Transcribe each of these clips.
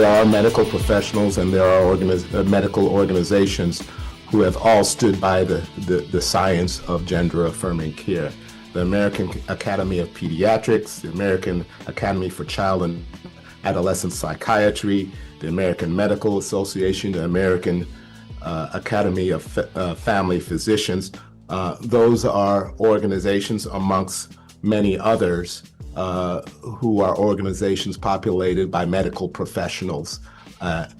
there are medical professionals and there are medical organizations who have all stood by the science of gender-affirming care. The American Academy of Pediatrics, the American Academy for Child and Adolescent Psychiatry, the American Medical Association, the American Academy of Family Physicians. Those are organizations amongst many others who are organizations populated by medical professionals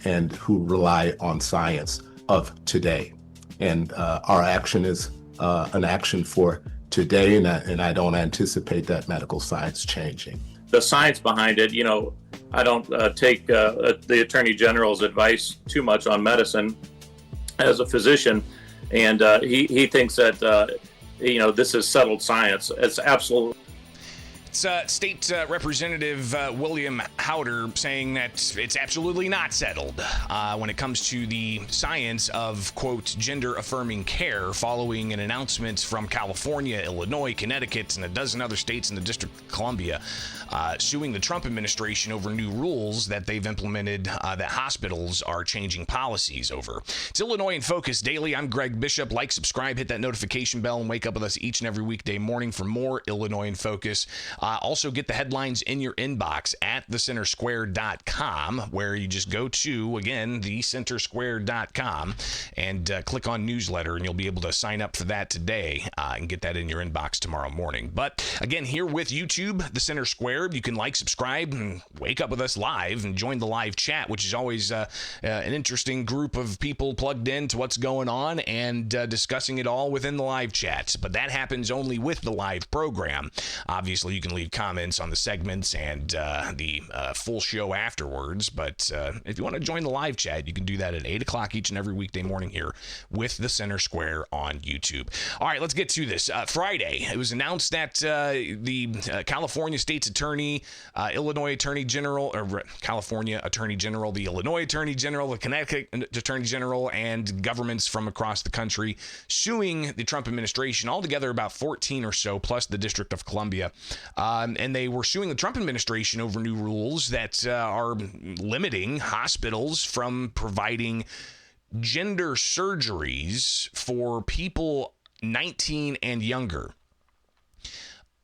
and who rely on science of today. And our action is an action for today, and I don't anticipate that medical science changing. The science behind it, I don't take the Attorney General's advice too much on medicine as a physician, and he thinks that this is settled science. It's absolutely. It's State Representative William Hauter saying that it's absolutely not settled when it comes to the science of, quote, gender-affirming care following an announcement from California, Illinois, Connecticut, and a dozen other states in the District of Columbia suing the Trump administration over new rules that they've implemented that hospitals are changing policies over. It's Illinois in Focus Daily. I'm Greg Bishop. Like, subscribe, hit that notification bell, and wake up with us each and every weekday morning for more Illinois in Focus. Also, get the headlines in your inbox at thecentersquare.com, where you just go to, again, thecentersquare.com, and click on newsletter, and you'll be able to sign up for that today and get that in your inbox tomorrow morning. But, again, here with YouTube, The Center Square, you can like, subscribe, and wake up with us live and join the live chat, which is always an interesting group of people plugged in to what's going on and discussing it all within the live chats. But that happens only with the live program. Obviously, you can leave comments on the segments and the full show afterwards, but if you want to join the live chat, you can do that at 8 o'clock each and every weekday morning here with The Center Square on YouTube. All right, let's get to this. Friday, it was announced that the California State's Attorney, Illinois Attorney General, or California Attorney General, the Illinois Attorney General, the Connecticut Attorney General, and governments from across the country suing the Trump administration, altogether about 14 or so, plus the District of Columbia. And they were suing the Trump administration over new rules that are limiting hospitals from providing gender surgeries for people 19 and younger.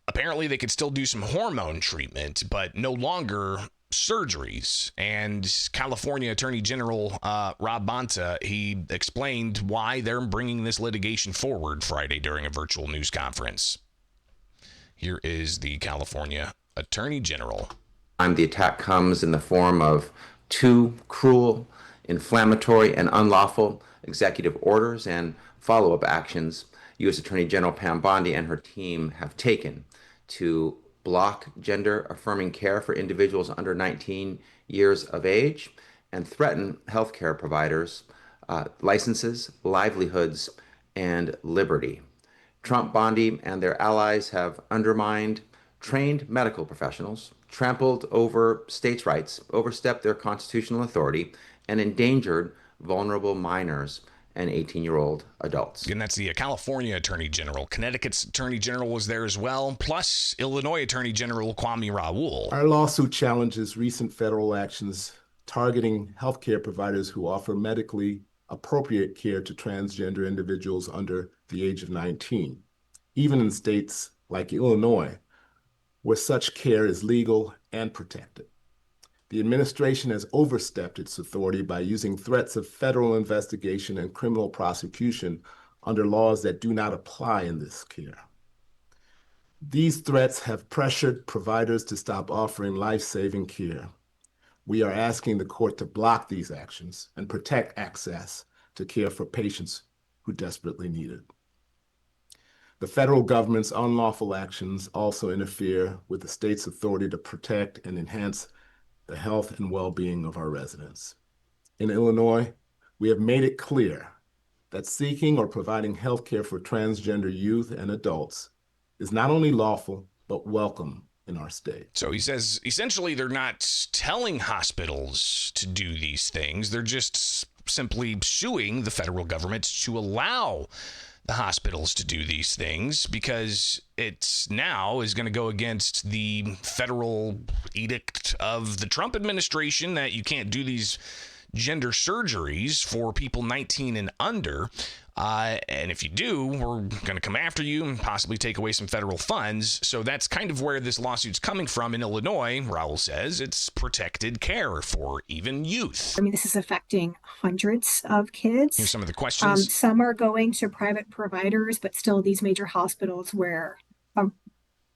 Apparently, they could still do some hormone treatment, but no longer surgeries. And California Attorney General Rob Bonta, he explained why they're bringing this litigation forward Friday during a virtual news conference. Here is the California Attorney General. The attack comes in the form of two cruel, inflammatory, and unlawful executive orders and follow-up actions U.S. Attorney General Pam Bondi and her team have taken to block gender-affirming care for individuals under 19 years of age and threaten healthcare providers' licenses, livelihoods, and liberty. Trump, Bondi, and their allies have undermined trained medical professionals, trampled over states' rights, overstepped their constitutional authority, and endangered vulnerable minors and 18-year-old adults. And that's the California Attorney General. Connecticut's Attorney General was there as well, plus Illinois Attorney General Kwame Raoul. Our lawsuit challenges recent federal actions targeting healthcare providers who offer medically appropriate care to transgender individuals under the age of 19, even in states like Illinois, where such care is legal and protected. The administration has overstepped its authority by using threats of federal investigation and criminal prosecution under laws that do not apply in this care. These threats have pressured providers to stop offering life-saving care. We are asking the court to block these actions and protect access to care for patients who desperately need it. The federal government's unlawful actions also interfere with the state's authority to protect and enhance the health and well-being of our residents. In Illinois, we have made it clear that seeking or providing health care for transgender youth and adults is not only lawful, but welcome in our state. So he says, essentially, they're not telling hospitals to do these things. They're just simply suing the federal government to allow the hospitals to do these things because it's now is going to go against the federal edict of the Trump administration that you can't do these gender surgeries for people 19 and under. And if you do, we're going to come after you and possibly take away some federal funds. So that's kind of where this lawsuit's coming from in Illinois. Raoul says it's protected care for even youth. I mean, this is affecting hundreds of kids. Here's some of the questions. Some are going to private providers, but still these major hospitals where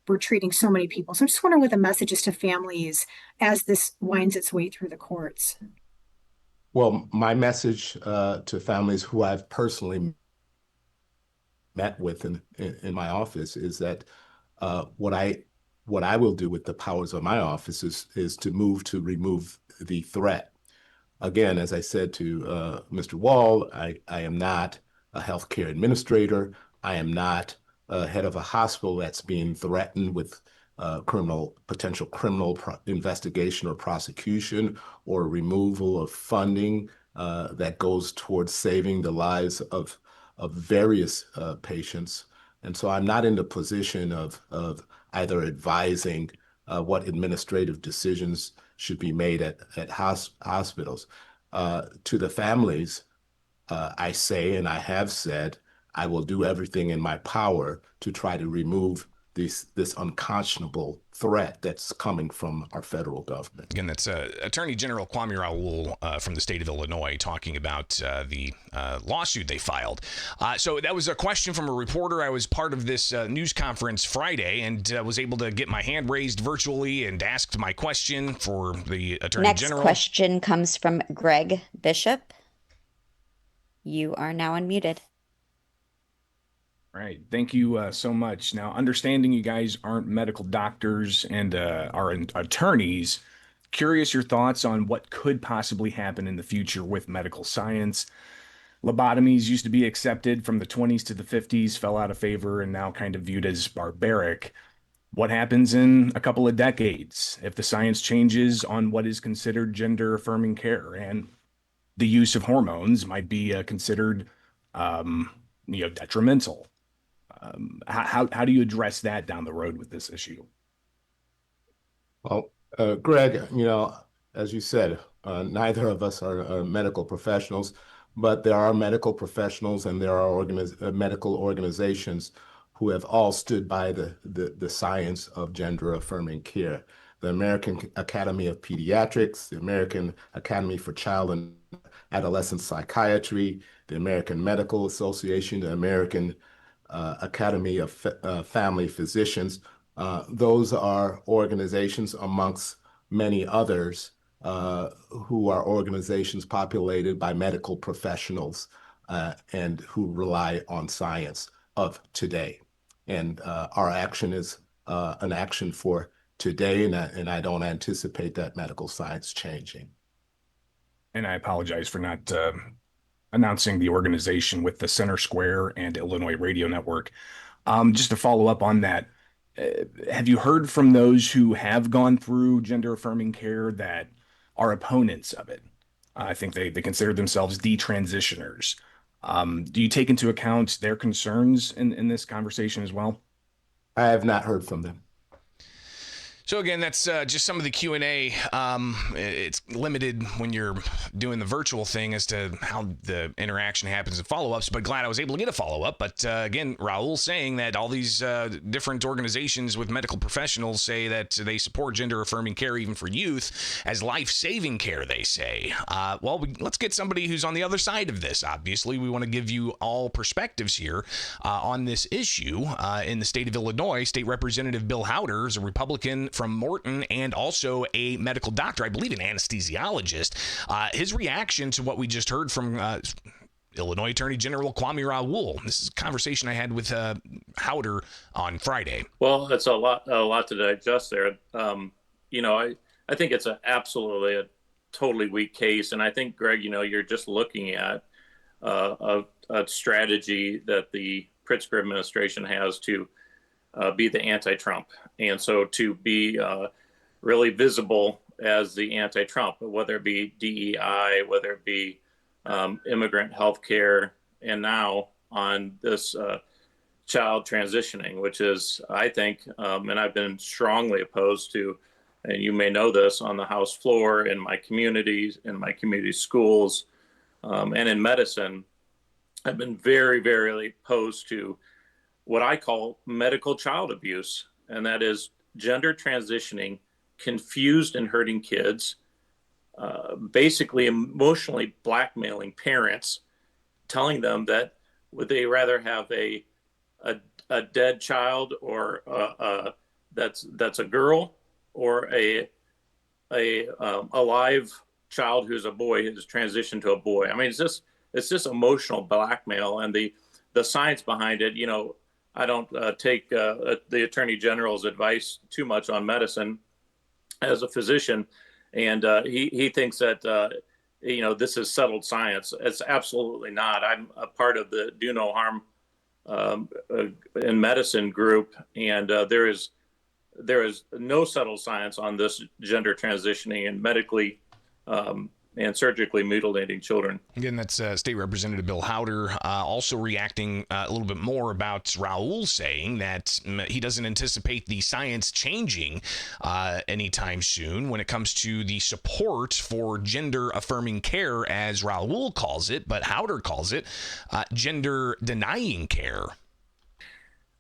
we're treating so many people. So I'm just wondering what the message is to families as this winds its way through the courts. Well, my message to families who I've personally met with in my office is that what I will do with the powers of my office is to move to remove the threat. Again, as I said to Mr. Wall, I am not a healthcare administrator. I am not a head of a hospital that's being threatened with potential criminal investigation or prosecution or removal of funding that goes towards saving the lives of various patients. And so I'm not in the position of either advising what administrative decisions should be made at hospitals. To the families, I say, and I have said, I will do everything in my power to try to remove this unconscionable threat that's coming from our federal government. Again, that's Attorney General Kwame Raoul from the state of Illinois talking about the lawsuit they filed. So that was a question from a reporter. I was part of this news conference Friday and was able to get my hand raised virtually and asked my question for the Attorney General. Next question comes from Greg Bishop. You are now unmuted. All right. Thank you so much. Now, understanding you guys aren't medical doctors and are attorneys, curious your thoughts on what could possibly happen in the future with medical science. Lobotomies used to be accepted from the 20s to the 50s, fell out of favor, and now kind of viewed as barbaric. What happens in a couple of decades if the science changes on what is considered gender-affirming care and the use of hormones might be considered detrimental? How do you address that down the road with this issue? Well, Greg, as you said, neither of us are medical professionals, but there are medical professionals and there are medical organizations who have all stood by the science of gender-affirming care. The American Academy of Pediatrics, the American Academy for Child and Adolescent Psychiatry, the American Medical Association, the American Academy of Family Physicians. Those are organizations amongst many others who are organizations populated by medical professionals and who rely on science of today. And our action is an action for today, and I don't anticipate that medical science changing. And I apologize for not announcing the organization with the Center Square and Illinois Radio Network. Just to follow up on that, have you heard from those who have gone through gender-affirming care that are opponents of it? I think they consider themselves detransitioners. Do you take into account their concerns in this conversation as well? I have not heard from them. So again, that's just some of the Q&A. It's limited when you're doing the virtual thing as to how the interaction happens and follow-ups, but glad I was able to get a follow-up. But again, Raoul saying that all these different organizations with medical professionals say that they support gender-affirming care even for youth as life-saving care, they say. Let's get somebody who's on the other side of this. Obviously, we want to give you all perspectives here on this issue. In the state of Illinois, State Representative Bill Hauter is a Republican from Morton and also a medical doctor, I believe an anesthesiologist. His reaction to what we just heard from Illinois Attorney General Kwame Raoul. This is a conversation I had with Hauter on Friday. Well, that's a lot to digest there. I think it's absolutely a totally weak case. And I think, Greg, you're just looking at a strategy that the Pritzker administration has to be the anti-Trump. And so to be really visible as the anti-Trump, whether it be DEI, whether it be immigrant health care, and now on this child transitioning, which is, I think, and I've been strongly opposed to, and you may know this, on the House floor, in my communities, in my community schools, and in medicine. I've been very, very opposed to what I call medical child abuse, and that is gender transitioning, confused and hurting kids, basically emotionally blackmailing parents, telling them that would they rather have a dead child, or that's a girl, or a alive child who's a boy, who's transitioned to a boy. I mean, it's just emotional blackmail, and the science behind it. I don't take the Attorney General's advice too much on medicine as a physician, and he thinks that this is settled science. It's absolutely not. I'm a part of the Do No Harm in medicine group, and there is no settled science on this gender transitioning and medically and surgically mutilating children. Again, that's State Representative Bill Hauter, also reacting a little bit more about Raoul saying that he doesn't anticipate the science changing anytime soon when it comes to the support for gender-affirming care, as Raoul calls it, but Hauter calls it gender-denying care.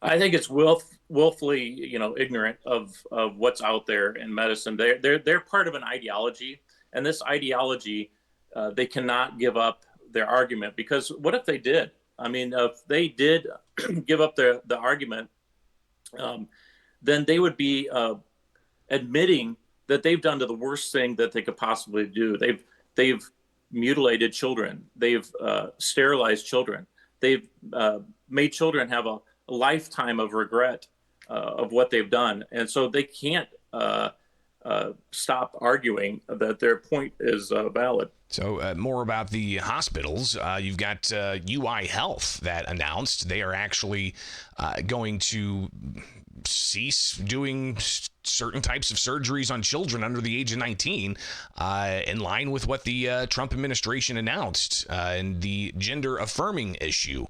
I think it's willfully, ignorant of what's out there in medicine. They're part of an ideology. And this ideology, they cannot give up their argument, because what if they did? I mean, if they did give up the argument, then they would be admitting that they've done the worst thing that they could possibly do. They've mutilated children. They've sterilized children. They've made children have a lifetime of regret of what they've done, and so they can't stop arguing that their point is valid. So more about the hospitals. You've got UI Health that announced they are actually going to cease doing certain types of surgeries on children under the age of 19, in line with what the Trump administration announced, and the gender affirming issue.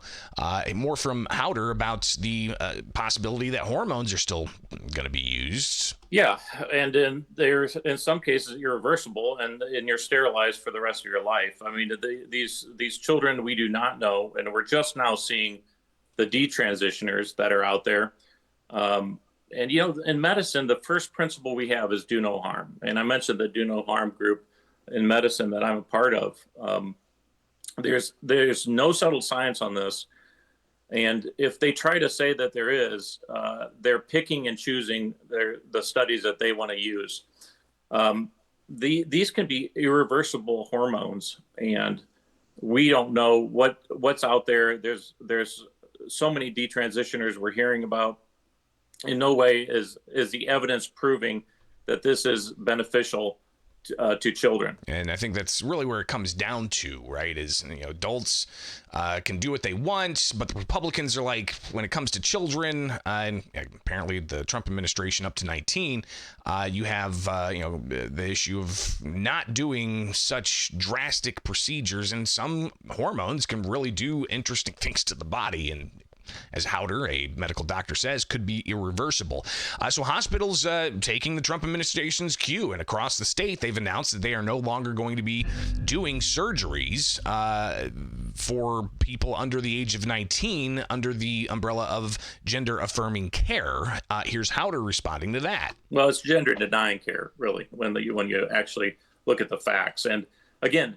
More from Hauter about the possibility that hormones are still going to be used. Yeah, and in some cases irreversible, and you're sterilized for the rest of your life. I mean, these children, we do not know, and we're just now seeing the detransitioners that are out there. And in medicine, the first principle we have is do no harm. And I mentioned the do no harm group in medicine that I'm a part of. There's no settled science on this. And if they try to say that there is, they're picking and choosing the studies that they want to use. These can be irreversible hormones, and we don't know what's out there. There's so many detransitioners we're hearing about. In no way is the evidence proving that this is beneficial to children. And I think that's really where it comes down to, right? Is adults can do what they want, but the Republicans are like, when it comes to children, and apparently the Trump administration up to 19, you have the issue of not doing such drastic procedures, and some hormones can really do interesting things to the body, and as Hauter, a medical doctor, says, could be irreversible. So hospitals taking the Trump administration's cue, and across the state, they've announced that they are no longer going to be doing surgeries for people under the age of 19 under the umbrella of gender-affirming care. Here's Hauter responding to that. Well, it's gender-denying care, really, when you actually look at the facts. And again,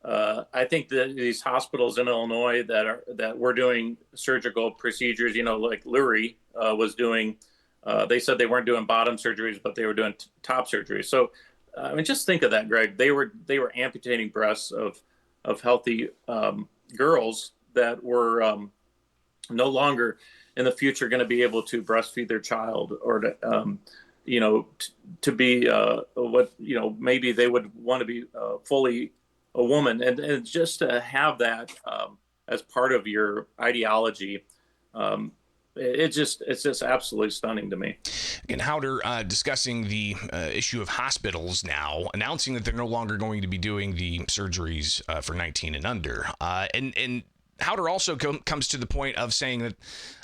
I think that these hospitals in Illinois that were doing surgical procedures, like Lurie was doing, they said they weren't doing bottom surgeries, but they were doing top surgeries. So, I mean, just think of that, Greg. They were amputating breasts of healthy girls that were no longer in the future going to be able to breastfeed their child, or to be maybe they would want to be fully a woman, and just to have that as part of your ideology, it's just absolutely stunning to me. Again, Hauter discussing the issue of hospitals now, announcing that they're no longer going to be doing the surgeries for 19 and under, and Hauter also comes to the point of saying that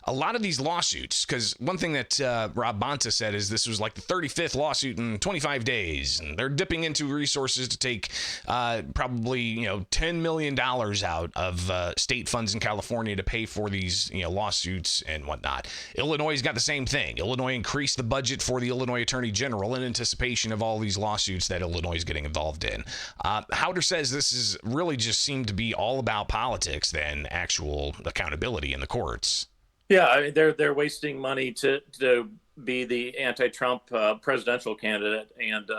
a lot of these lawsuits, because one thing that Rob Bonta said is this was like the 35th lawsuit in 25 days, and they're dipping into resources to take probably $10 million out of state funds in California to pay for these lawsuits and whatnot. Illinois has got the same thing. Illinois increased the budget for the Illinois Attorney General in anticipation of all these lawsuits that Illinois is getting involved in. Hauter says this is really just seemed to be all about politics than actual accountability in the courts. Yeah, I mean, they're wasting money to be the anti-Trump presidential candidate, and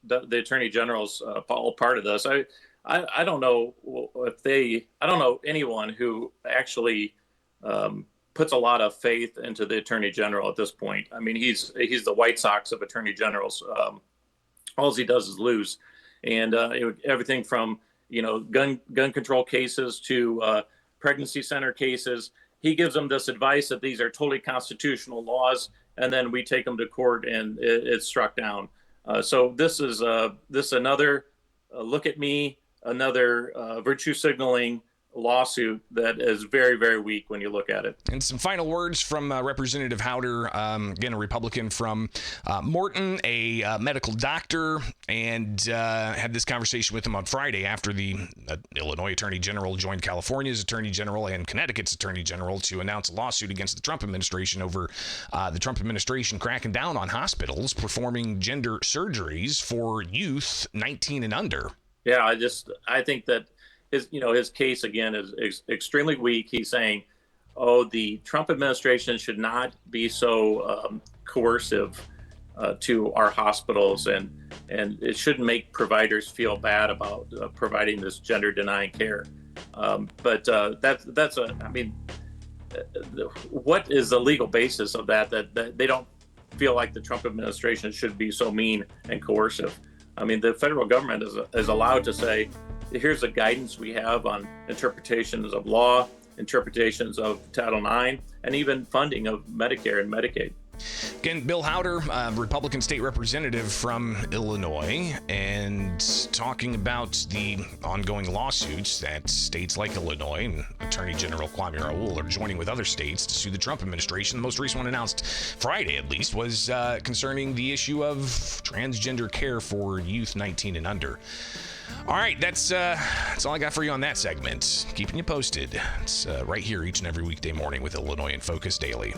the attorney general's all part of this. I don't know I don't know anyone who actually puts a lot of faith into the attorney general at this point. I mean, he's the White Sox of attorney generals. All he does is lose, and everything from gun control cases to pregnancy center cases. He gives them this advice that these are totally constitutional laws, and then we take them to court and it's struck down. So this is another look at me, another virtue signaling lawsuit that is very, very weak when you look at it. And some final words from Representative Hauter, again, a Republican from R-Morton, a medical doctor, and had this conversation with him on Friday after the Illinois Attorney General joined California's Attorney General and Connecticut's Attorney General to announce a lawsuit against the Trump administration over the Trump administration cracking down on hospitals performing gender surgeries for youth 19 and under. Yeah, I think that his case again is extremely weak. He's saying, the Trump administration should not be so coercive to our hospitals, and it shouldn't make providers feel bad about providing this gender denying care. But what is the legal basis of that they don't feel like the Trump administration should be so mean and coercive? I mean, the federal government is allowed to say, here's the guidance we have on interpretations of law, interpretations of Title IX, and even funding of Medicare and Medicaid. Again, Bill Hauter, Republican state representative from Illinois, and talking about the ongoing lawsuits that states like Illinois and Attorney General Kwame Raoul are joining with other states to sue the Trump administration. The most recent one announced Friday, at least, was concerning the issue of transgender care for youth 19 and under. All right, that's all I got for you on that segment. Keeping you posted. It's right here each and every weekday morning with Illinois in Focus Daily.